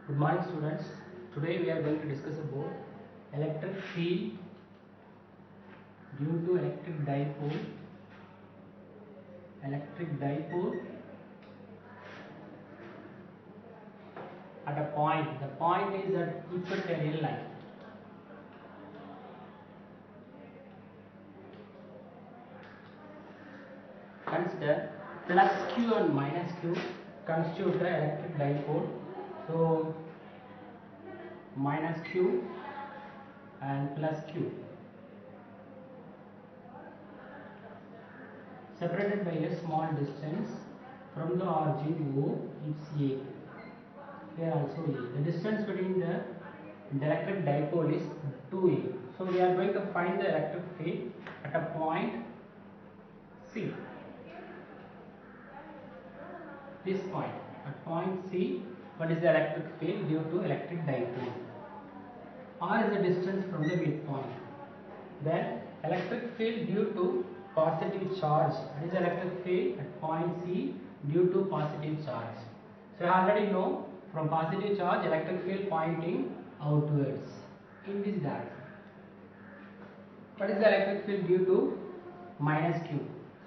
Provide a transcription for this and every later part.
Good morning students. Today we are going to discuss about electric field due to electric dipole at a point. The point is at equatorial line. Consider plus q and minus q constitute the electric dipole. So minus q and plus q separated by a small distance from the origin O, it's A. Here also A. The distance between the electric dipole is 2A. So we are going to find the electric field at a point C. This point, at point C, what is the electric field due to electric dipole? R is the distance from the midpoint. Then electric field due to positive charge. What is electric field at point C due to positive charge? So I already know from positive charge electric field pointing outwards in this direction. What is the electric field due to minus q?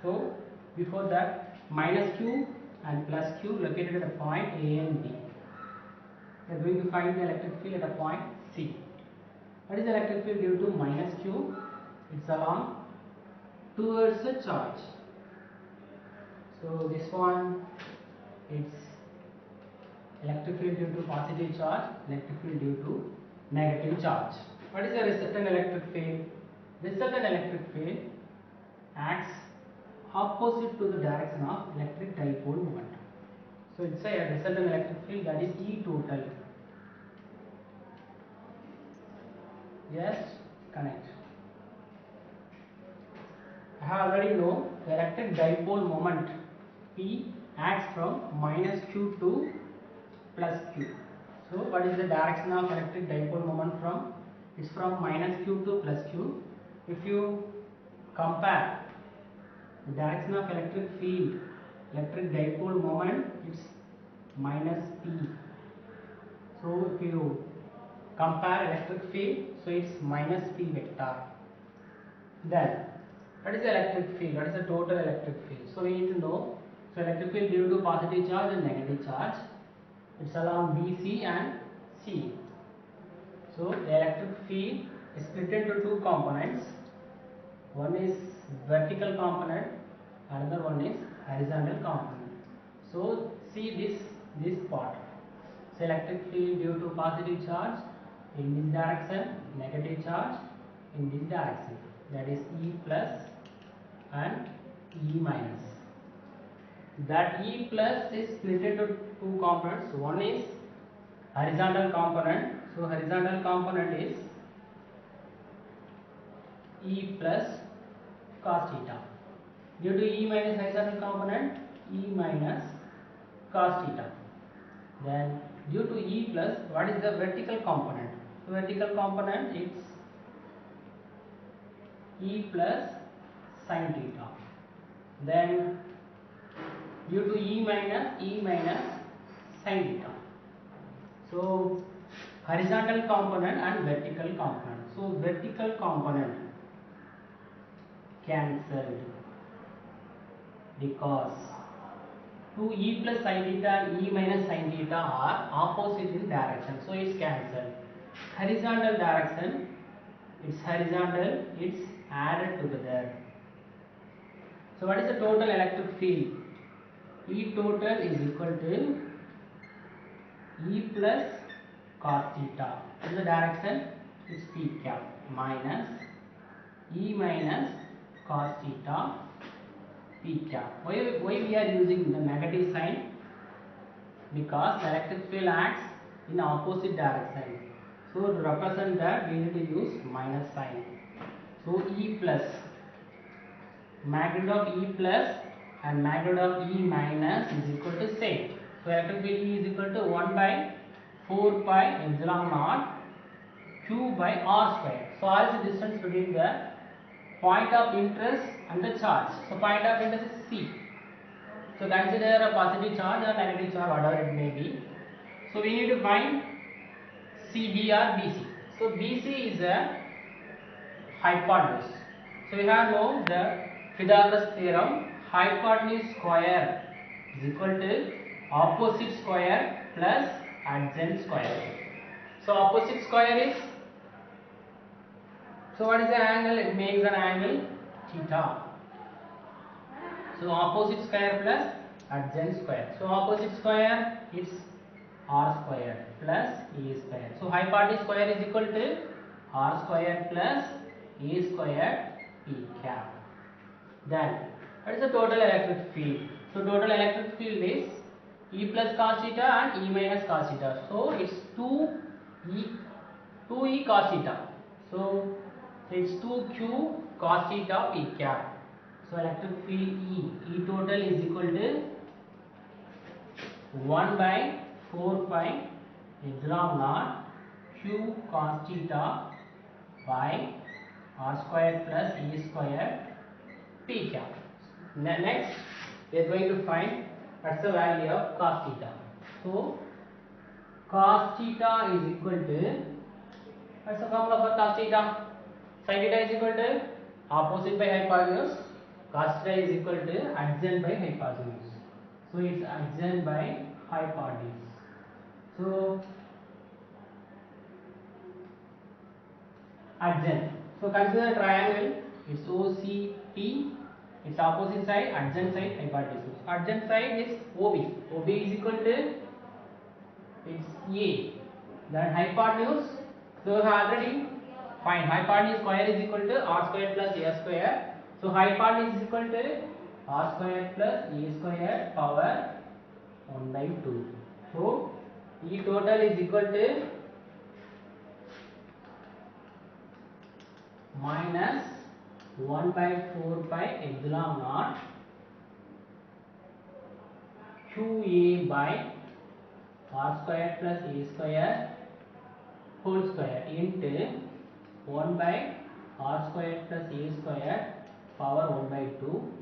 So before that, minus q and plus q located at a point A and B. We are going to find the electric field at a point C. What is the electric field due to minus q? It's along towards the charge. So this one, it's electric field due to positive charge, electric field due to negative charge. What is the resultant electric field? Resultant electric field acts opposite to the direction of electric dipole moment. So it's a resultant electric field, that is E total. Yes, connect. I have already know the electric dipole moment P acts from minus q to plus q. So what is the direction of electric dipole moment from? It's from minus q to plus q. If you compare the direction of electric field, electric dipole moment, it's minus p. So if you compare electric field, so it's minus p vector. Then what is the electric field? What is the total electric field? So we need to know. So electric field due to positive charge and negative charge, it's along BC and C. So the electric field is split into two components. One is vertical component, another one is horizontal component. So see this part. So electric field due to positive charge in this direction, negative charge in this direction. That is E plus and E minus. That E plus is split into two components. One is horizontal component. So horizontal component is E plus cos theta. Due to E minus horizontal component, E minus cos theta. Then due to E plus, what is the vertical component? So vertical component, it's E plus sin theta. Then due to E minus sin theta. So horizontal component and vertical component. So vertical component cancelled because 2E plus sin theta and E minus sin theta are opposite in direction. So it's cancelled. Horizontal direction, it's horizontal, it's added together. So what is the total electric field? E total is equal to E plus cos theta. In the direction, it's P cap minus E minus cos theta P cap. Why we are using the negative sign? Because the electric field acts in opposite direction. So to represent that, we need to use minus sign. So E plus, magnitude of E plus and magnitude of E minus is equal to same. So electric field E is equal to 1 by 4 pi epsilon naught Q by R square. So R is the distance between the point of interest and the charge. So point of interest is C. So consider a positive charge or negative charge, whatever it may be. So we need to find CB or BC. So BC is a hypotenuse. So we have know the Pythagoras theorem, hypotenuse square is equal to opposite square plus adjacent square. So opposite square is, so what is the angle? It makes an angle theta. So opposite square plus adjacent square. So opposite square is r square plus a square. So hypotenuse square is equal to r square plus a square p cap. Then what is the total electric field? So total electric field is E plus cos theta and E minus cos theta. So it's 2E cos theta. So it's 2Q cos theta p cap. So electric field E total is equal to 1 by 4 pi epsilon naught Q cos theta by r square plus E square p cap. Next we are going to find what's the value of cos theta. So cos theta is equal to, what's the formula for cos theta? Sin theta is equal to opposite by hypotenuse, cos theta is equal to adjacent by hypotenuse. So it's adjacent by hypotenuse. So adjacent. So consider triangle. It's OCT. Its opposite side, adjacent side, hypotenuse. Adjacent side is OB. OB is equal to, it's A. Then hypotenuse. So we have already find hypotenuse square is equal to r square plus a square. So hypotenuse is equal to r square plus a square power 1 by 2. So E total is equal to minus 1 by 4 pi epsilon naught QA by r square plus a square whole square into 1 by r square plus a square power 1 by 2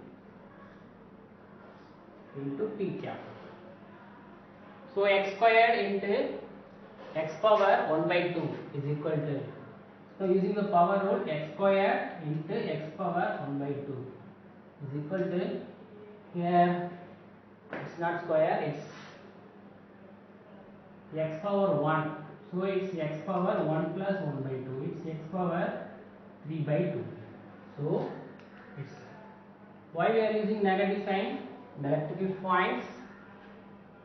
into p cap. So x square into x power 1 by 2 is equal to, so using the power rule, x square into x power 1 by 2 is equal to, here it's not square, it's x power 1. So it's x power 1 plus 1 by 2. It's x power 3 by 2. So it's, why we are using negative sign? The electric field points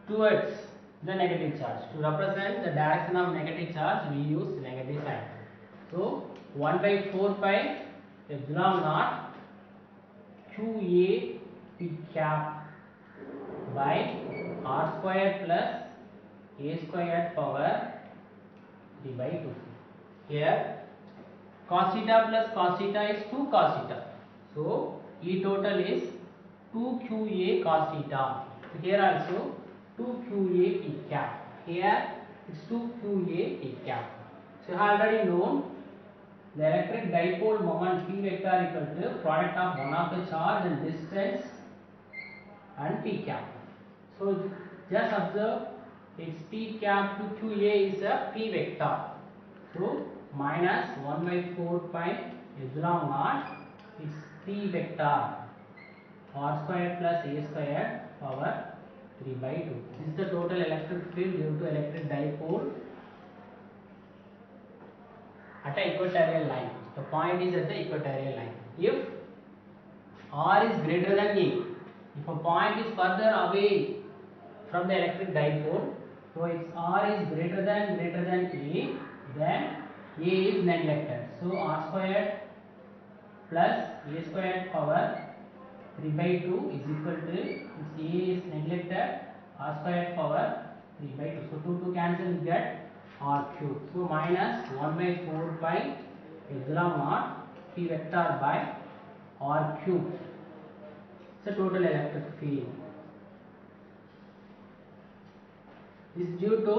towards the negative charge. To represent the direction of negative charge, we use negative sign. So 1 by 4 pi epsilon naught QA p cap by r square plus a square power 3 by 2. Here cos theta plus cos theta is 2 cos theta. So E total is 2 QA cos theta. So here also 2 QA p cap. Here it's 2 QA p cap. So you have already known the electric dipole moment P vector equal to product of one of the charge and distance and p cap. So just observe, its p cap to QA is a p vector. So minus 1 by 4 pi epsilon naught is p vector r square plus a square power 3 by 2. This is the total electric field due to electric dipole at an equatorial line. The point is at the equatorial line. If r is greater than a, if a point is further away from the electric dipole, so its r is greater than a, then a is neglected. So r squared plus a squared power 3 by 2 is equal to, its a is neglected, r squared power 3 by 2. So 2 cancel, we get r cube. So minus 1 by 4 pi epsilon naught p vector by r cube. So total electric field. This is due to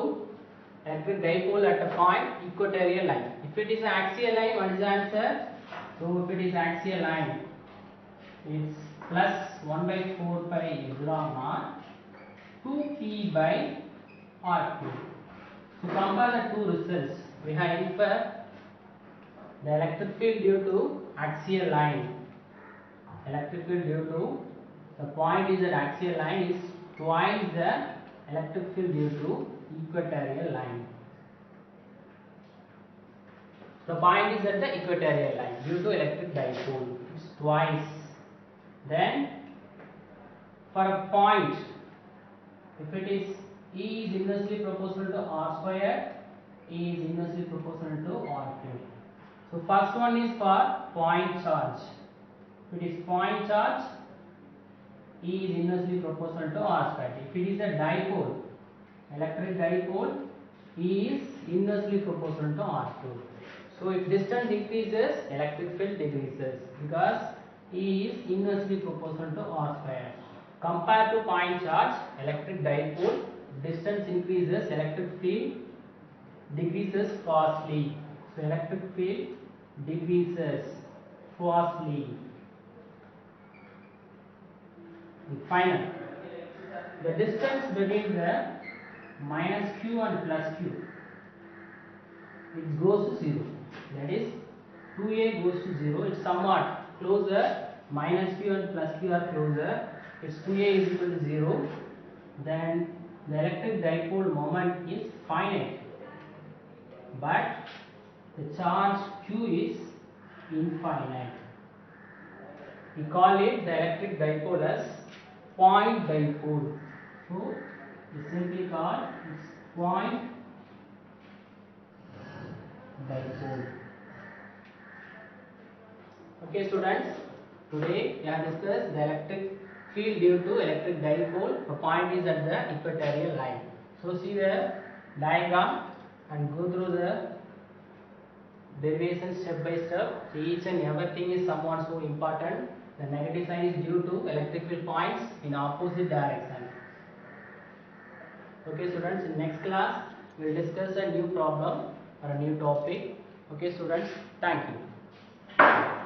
electric dipole at a point equatorial line. If it is an axial line, what is the answer? So if it is axial line, it's plus 1 by 4 pi epsilon naught 2p by r cube. To compare the two results, we have inferred the electric field due to axial line. Electric field due to the point is at axial line is twice the electric field due to equatorial line. The point is at the equatorial line due to electric dipole. It's twice. Then for a point, if it is E is inversely proportional to R square, E is inversely proportional to R cube. So first one is for point charge. If it is point charge, E is inversely proportional to R square. If it is a dipole, electric dipole, E is inversely proportional to R cube. So if distance increases, electric field decreases because E is inversely proportional to R square. Compared to point charge, electric dipole, distance increases, electric field decreases fastly. So electric field decreases fastly. And final, the distance between the minus q and plus q, it goes to 0. That is 2a goes to 0. It's somewhat closer. Minus q and plus q are closer. It's 2a is equal to 0. Then the electric dipole moment is finite, but the charge q is infinite. We call it the electric dipole as point dipole. So we simply call it's point dipole. Okay students, today we have discussed the electric field due to electric dipole. The point is at the equatorial line. So see the diagram and go through the derivation step by step. So each and everything is somewhat so important. The negative sign is due to electric field points in opposite direction. Okay students, in next class we will discuss a new problem or a new topic. Okay students, thank you.